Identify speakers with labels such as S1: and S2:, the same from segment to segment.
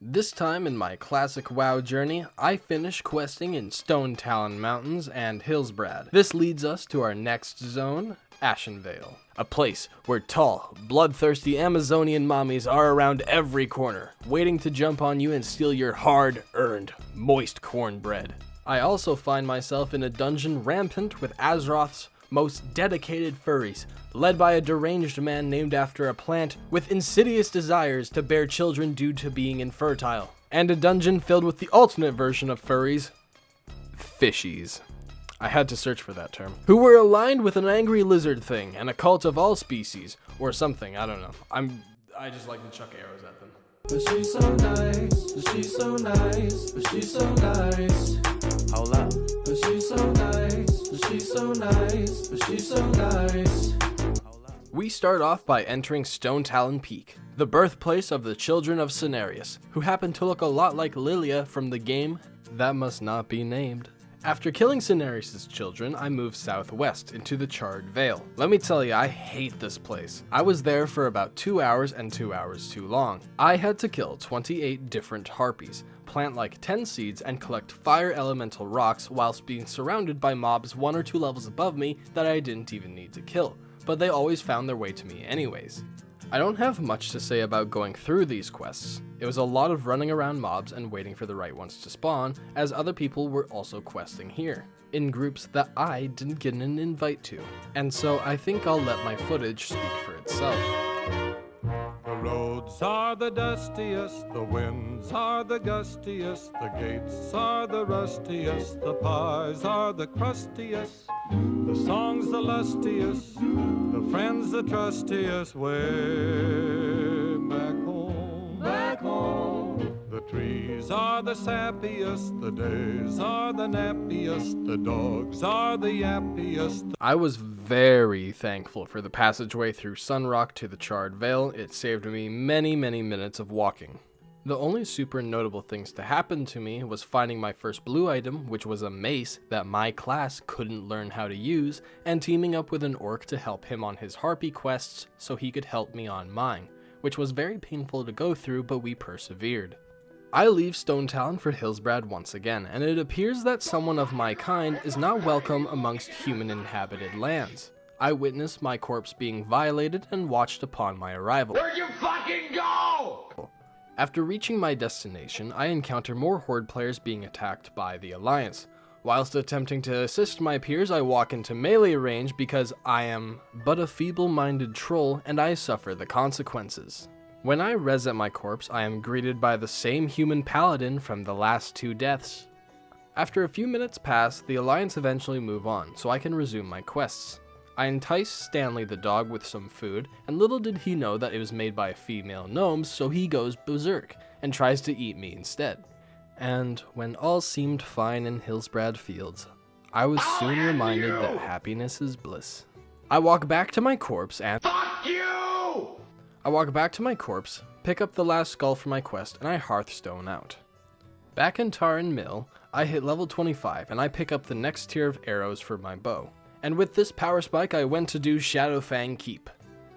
S1: This time in my classic WoW journey, I finish questing in Stone Talon Mountains and Hillsbrad. This leads us to our next zone, Ashenvale. A place where tall, bloodthirsty Amazonian mommies are around every corner, waiting to jump on you and steal your hard-earned, moist cornbread. I also find myself in a dungeon rampant with Azeroth's most dedicated furries, led by a deranged man named after a plant with insidious desires to bear children due to being infertile, and a dungeon filled with the alternate version of furries, fishies. I had to search for that term. Who were aligned with an angry lizard thing and a cult of all species, or something, I don't know. I just like to chuck arrows at them.
S2: But she's so nice, but she's so nice, but she's so nice.
S3: Hold up.
S2: But she's so nice, but she's so nice, but she's so nice.
S1: We start off by entering Stone Talon Peak, the birthplace of the children of Cenarius, who happen to look a lot like Lilia from the game that must not be named. After killing Cenarius' children, I moved southwest into the Charred Vale. Let me tell you, I hate this place. I was there for about 2 hours and 2 hours too long. I had to kill 28 different harpies, plant like 10 seeds, and collect fire elemental rocks whilst being surrounded by mobs 1 or 2 levels above me that I didn't even need to kill, but they always found their way to me anyways. I don't have much to say about going through these quests. It was a lot of running around mobs and waiting for the right ones to spawn, as other people were also questing here, in groups that I didn't get an invite to. And so I think I'll let my footage speak for itself.
S4: The roads are the dustiest, the winds are the gustiest, the gates are the rustiest, the pies are the crustiest, the songs the lustiest, the friends the trustiest, way back home, back home. The trees are the sappiest, the days are the nappiest, the dogs are the yappiest.
S1: I was very thankful for the passageway through Sunrock to the Charred Vale. It saved me many minutes of walking. The only super notable things to happen to me was finding my first blue item, which was a mace that my class couldn't learn how to use, and teaming up with an orc to help him on his harpy quests so he could help me on mine, which was very painful to go through, but we persevered. I leave Stone Talon for Hillsbrad once again, and it appears that someone of my kind is not welcome amongst human-inhabited lands. I witnessed my corpse being violated and watched upon my arrival.
S5: Where'd you fucking go?
S1: After reaching my destination, I encounter more Horde players being attacked by the Alliance. Whilst attempting to assist my peers, I walk into melee range because I am but a feeble-minded troll and I suffer the consequences. When I res at my corpse, I am greeted by the same human paladin from the last 2 deaths. After a few minutes pass, the Alliance eventually move on, so I can resume my quests. I entice Stanley the dog with some food, and little did he know that it was made by female gnomes, so he goes berserk, and tries to eat me instead. And when all seemed fine in Hillsbrad Fields, I was soon reminded that happiness is bliss. I walk back to my corpse and pick up the last skull for my quest, and I hearthstone out. Back in Taran Mill, I hit level 25, and I pick up the next tier of arrows for my bow. And with this power spike, I went to do Shadowfang Keep.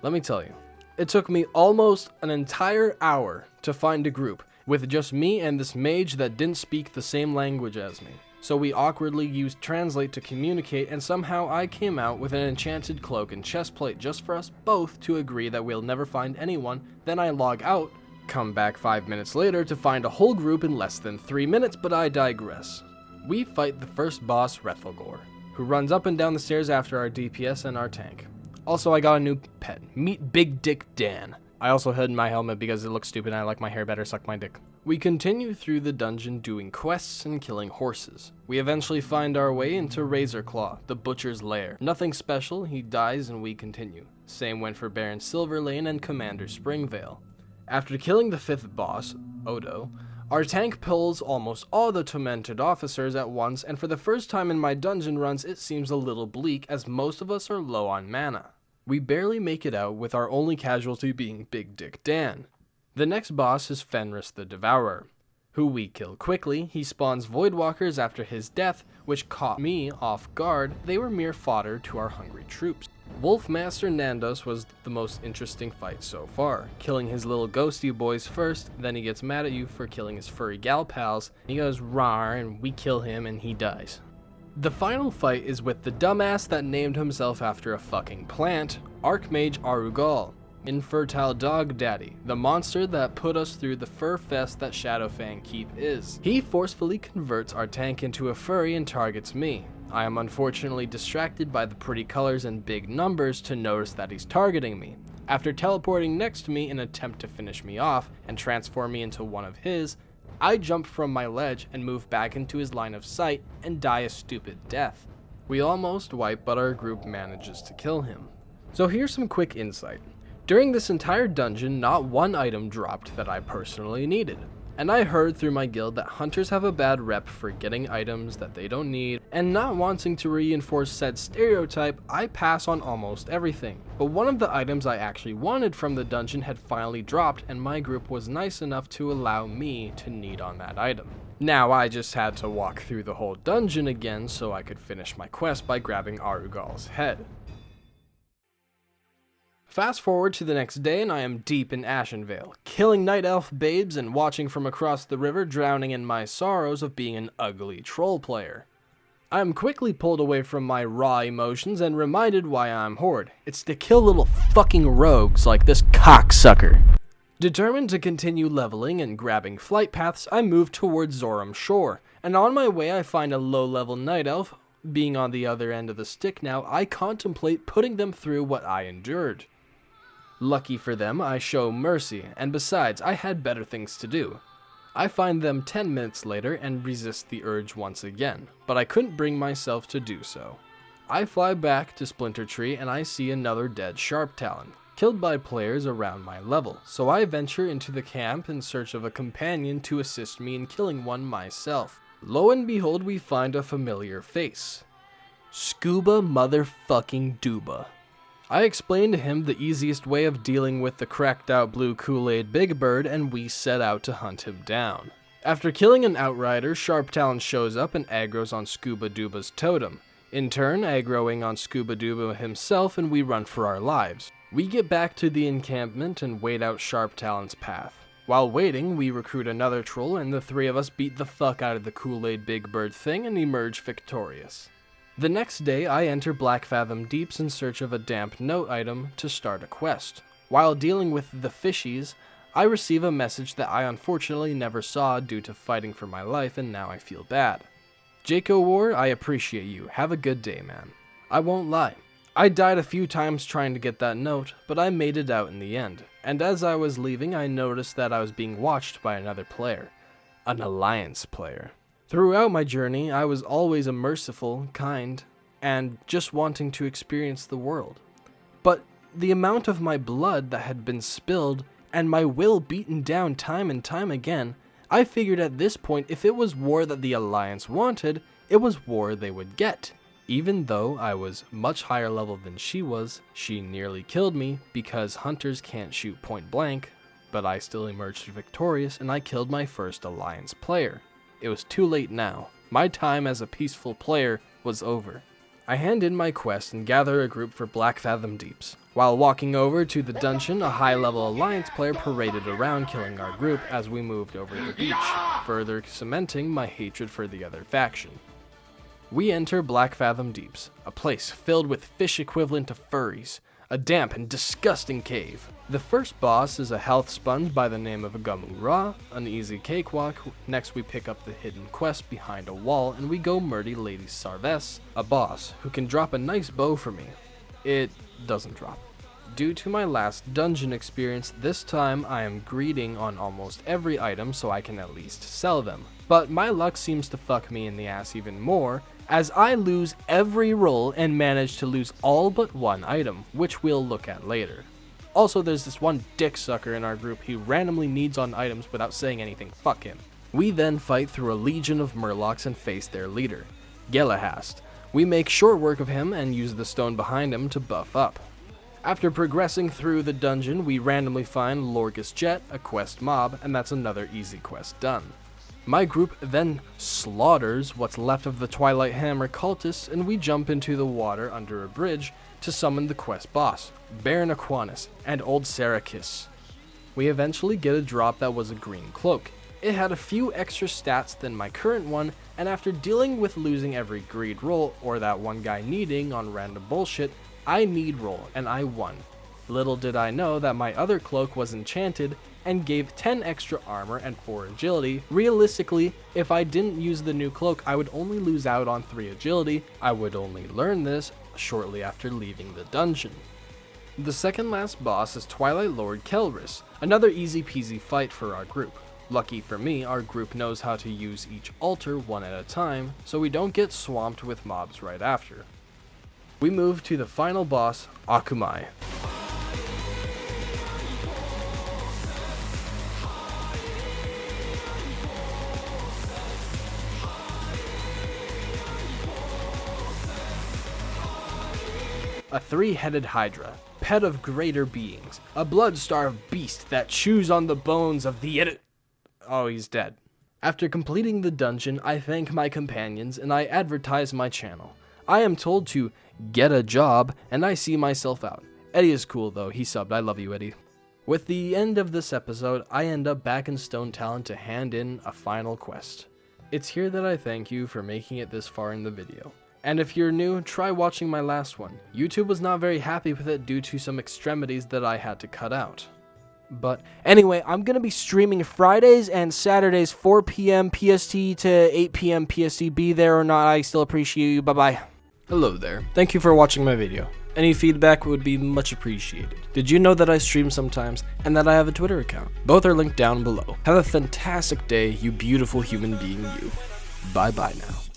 S1: Let me tell you, it took me almost an entire hour to find a group, with just me and this mage that didn't speak the same language as me. So we awkwardly used Translate to communicate, and somehow I came out with an enchanted cloak and chestplate just for us both to agree that we'll never find anyone. Then I log out, come back 5 minutes later to find a whole group in less than 3 minutes, but I digress. We fight the first boss, Rethelgore, who runs up and down the stairs after our DPS and our tank. Also, I got a new pet. Meet Big Dick Dan. I also hid my helmet because it looks stupid and I like my hair better, suck my dick. We continue through the dungeon doing quests and killing horses. We eventually find our way into Razorclaw, the butcher's lair. Nothing special, he dies and we continue. Same went for Baron Silverlane and Commander Springvale. After killing the 5th boss, Odo, our tank pulls almost all the tormented officers at once, and for the first time in my dungeon runs it seems a little bleak as most of us are low on mana. We barely make it out with our only casualty being Big Dick Dan. The next boss is Fenris the Devourer, who we kill quickly. He spawns Voidwalkers after his death, which caught me off guard. They were mere fodder to our hungry troops. Wolfmaster Nandos was the most interesting fight so far, killing his little ghosty boys first, then he gets mad at you for killing his furry gal pals, he goes rawr and we kill him and he dies. The final fight is with the dumbass that named himself after a fucking plant, Archmage Arugal, Infertile Dog Daddy, the monster that put us through the fur fest that Shadowfang Keep is. He forcefully converts our tank into a furry and targets me. I am unfortunately distracted by the pretty colors and big numbers to notice that he's targeting me. After teleporting next to me in an attempt to finish me off and transform me into one of his, I jump from my ledge and move back into his line of sight and die a stupid death. We almost wipe, but our group manages to kill him. So here's some quick insight. During this entire dungeon, not one item dropped that I personally needed. And I heard through my guild that hunters have a bad rep for getting items that they don't need, and not wanting to reinforce said stereotype, I pass on almost everything. But one of the items I actually wanted from the dungeon had finally dropped, and my group was nice enough to allow me to need on that item. Now I just had to walk through the whole dungeon again so I could finish my quest by grabbing Arugal's head. Fast forward to the next day and I am deep in Ashenvale, killing night elf babes and watching from across the river, drowning in my sorrows of being an ugly troll player. I am quickly pulled away from my raw emotions and reminded why I'm Horde. It's to kill little fucking rogues like this cocksucker. Determined to continue leveling and grabbing flight paths, I move towards Zoram Shore, and on my way I find a low-level night elf. Being on the other end of the stick now, I contemplate putting them through what I endured. Lucky for them, I show mercy, and besides, I had better things to do. I find them 10 minutes later and resist the urge once again, but I couldn't bring myself to do so. I fly back to Splinter Tree and I see another dead Sharp Talon, killed by players around my level, so I venture into the camp in search of a companion to assist me in killing one myself. Lo and behold, we find a familiar face. Scuba motherfucking Duba. I explained to him the easiest way of dealing with the cracked out blue Kool-Aid Big Bird and we set out to hunt him down. After killing an outrider, Sharp Talon shows up and aggroes on Scuba Duba's totem, in turn aggroing on Scuba Duba himself, and we run for our lives. We get back to the encampment and wait out Sharp Talon's path. While waiting, we recruit another troll and the three of us beat the fuck out of the Kool-Aid Big Bird thing and emerge victorious. The next day, I enter Black Fathom Deeps in search of a damp note item to start a quest. While dealing with the fishies, I receive a message that I unfortunately never saw due to fighting for my life, and now I feel bad. Jaco War, I appreciate you. Have a good day, man. I won't lie. I died a few times trying to get that note, but I made it out in the end. And as I was leaving, I noticed that I was being watched by another player. An Alliance player. Throughout my journey, I was always a merciful, kind, and just wanting to experience the world. But the amount of my blood that had been spilled and my will beaten down time and time again, I figured at this point if it was war that the Alliance wanted, it was war they would get. Even though I was much higher level than she was, she nearly killed me because hunters can't shoot point blank, but I still emerged victorious and I killed my first Alliance player. It was too late now. My time as a peaceful player was over. I hand in my quest and gather a group for Black Fathom Deeps. While walking over to the dungeon, a high-level Alliance player paraded around killing our group as we moved over the beach, further cementing my hatred for the other faction. We enter Black Fathom Deeps, a place filled with fish equivalent to furries, a damp and disgusting cave. The first boss is a health sponge by the name of Gumu Ra, an easy cakewalk. Next we pick up the hidden quest behind a wall and we go murder Lady Sarves, a boss who can drop a nice bow for me. It doesn't drop. Due to my last dungeon experience, this time I am greeding on almost every item so I can at least sell them. But my luck seems to fuck me in the ass even more, as I lose every roll and manage to lose all but one item, which we'll look at later. Also, there's this one dick sucker in our group who randomly needs on items without saying anything, fuck him. We then fight through a legion of Murlocs and face their leader, Gelahast. We make short work of him and use the stone behind him to buff up. After progressing through the dungeon, we randomly find Lorgus Jet, a quest mob, and that's another easy quest done. My group then slaughters what's left of the Twilight Hammer cultists, and we jump into the water under a bridge to summon the quest boss, Baron Aquanus, and Old Sarakis. We eventually get a drop that was a green cloak. It had a few extra stats than my current one, and after dealing with losing every greed roll, or that one guy needing on random bullshit, I need roll, and I won. Little did I know that my other cloak was enchanted, and gave 10 extra armor and 4 agility. Realistically, if I didn't use the new cloak, I would only lose out on 3 agility. I would only learn this shortly after leaving the dungeon. The second last boss is Twilight Lord Kelris, another easy peasy fight for our group. Lucky for me, our group knows how to use each altar one at a time, so we don't get swamped with mobs right after. We move to the final boss, Akumai. A 3-headed hydra, pet of greater beings, a blood-starved beast that chews on the bones of the Oh, he's dead. After completing the dungeon, I thank my companions and I advertise my channel. I am told to get a job and I see myself out. Eddie is cool though, he subbed, I love you Eddie. With the end of this episode, I end up back in Stone Talon to hand in a final quest. It's here that I thank you for making it this far in the video. And if you're new, try watching my last one. YouTube was not very happy with it due to some extremities that I had to cut out. But anyway, I'm going to be streaming Fridays and Saturdays 4 p.m. PST to 8 p.m. PST. Be there or not, I still appreciate you. Bye-bye. Hello there. Thank you for watching my video. Any feedback would be much appreciated. Did you know that I stream sometimes and that I have a Twitter account? Both are linked down below. Have a fantastic day, you beautiful human being you. Bye-bye now.